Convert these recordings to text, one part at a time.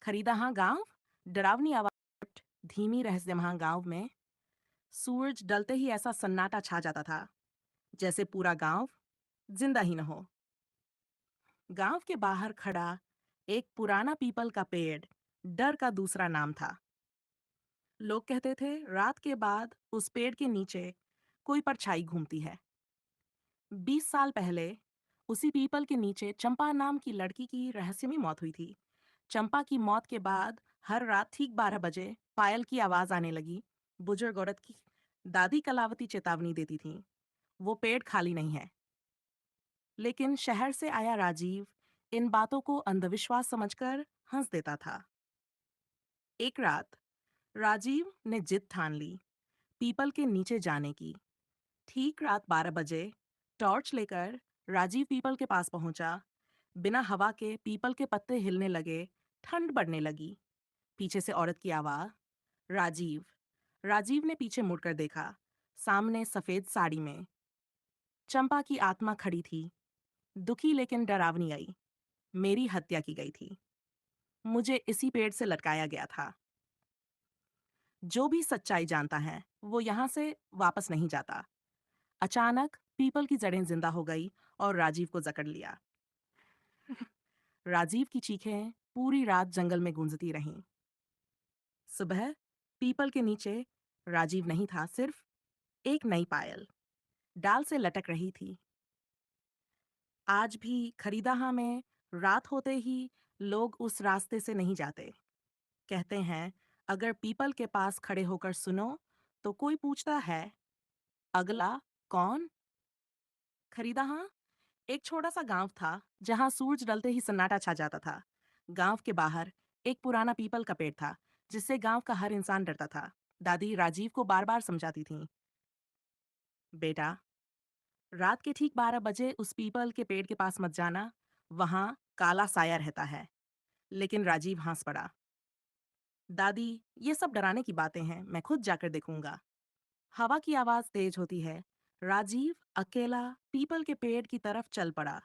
खरीदाहा गांव। डरावनी आवाज। धीमी रहस्यमय गांव में सूरज डलते ही ऐसा सन्नाटा छा जाता था जैसे पूरा गांव जिंदा ही न हो। गांव के बाहर खड़ा एक पुराना पीपल का पेड़ डर का दूसरा नाम था। लोग कहते थे रात के बाद उस पेड़ के नीचे कोई परछाई घूमती है। 20 साल पहले उसी पीपल के नीचे चंपा नाम की लड़की की रहस्यमय मौत हुई थी। चंपा की मौत के बाद हर रात ठीक 12 बजे पायल की आवाज आने लगी। बुजुर्ग औरत की दादी कलावती चेतावनी देती थी, वो पेड़ खाली नहीं है। लेकिन शहर से आया राजीव इन बातों को अंधविश्वास समझकर हंस देता था। एक रात राजीव ने जिद ठान ली पीपल के नीचे जाने की। ठीक रात 12 बजे टॉर्च लेकर राजीव पीपल के पास पहुंचा। बिना हवा के पीपल के पत्ते हिलने लगे। ठंड बढ़ने लगी। पीछे से औरत की आवाज, राजीव। राजीव ने पीछे मुड़कर देखा। सामने सफेद साड़ी में चंपा की आत्मा खड़ी थी, दुखी लेकिन डरावनी आई। मेरी हत्या की गई थी, मुझे इसी पेड़ से लटकाया गया था। जो भी सच्चाई जानता है वो यहाँ से वापस नहीं जाता। अचानक पीपल की जड़ें जिंदा हो गई और राजीव को जकड़ लिया। राजीव की चीखें पूरी रात जंगल में गूंजती रहीं। सुबह पीपल के नीचे राजीव नहीं था, सिर्फ एक नई पायल डाल से लटक रही थी। आज भी खरीदाहा में रात होते ही लोग उस रास्ते से नहीं जाते। कहते हैं अगर पीपल के पास खड़े होकर सुनो तो कोई पूछता है अगला कौन। खरीदाहा एक छोटा सा गांव था जहां सूरज डलते ही सन्नाटा छा जाता था। गांव के बाहर एक पुराना पीपल का पेड़ था जिससे गांव का हर इंसान डरता था। दादी राजीव को बार बार समझाती थी, बेटा रात के ठीक 12 बजे उस पीपल के पेड़ के पास मत जाना, वहां काला साया रहता है। लेकिन राजीव हंस पड़ा, दादी ये सब डराने की बातें हैं, मैं खुद जाकर देखूंगा। हवा की आवाज तेज होती है। राजीव अकेला पीपल के पेड़ की तरफ चल पड़ा।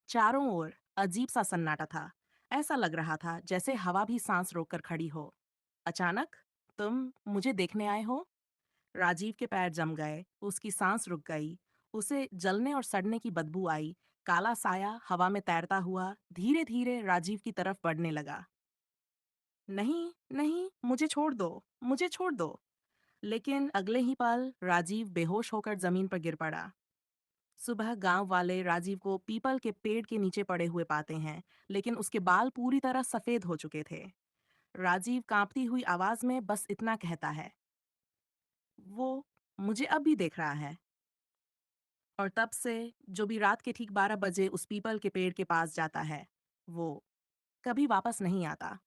चारों ओर अजीब सा सन्नाटा था। ऐसा लग रहा था जैसे हवा भी सांस रोककर खड़ी हो। अचानक, तुम मुझे देखने आए हो? राजीव के पैर जम गए, उसकी सांस रुक गई। उसे जलने और सड़ने की बदबू आई। काला साया हवा में तैरता हुआ धीरे धीरे राजीव की तरफ बढ़ने लगा। नहीं, नहीं, मुझे छोड़ दो, मुझे छोड़ दो। लेकिन अगले ही पल राजीव बेहोश होकर जमीन पर गिर पड़ा। सुबह गांव वाले राजीव को पीपल के पेड़ के नीचे पड़े हुए पाते हैं, लेकिन उसके बाल पूरी तरह सफेद हो चुके थे। राजीव कांपती हुई आवाज में बस इतना कहता है, वो मुझे अब भी देख रहा है। और तब से जो भी रात के ठीक 12 बजे उस पीपल के पेड़ के पास जाता है, वो कभी वापस नहीं आता।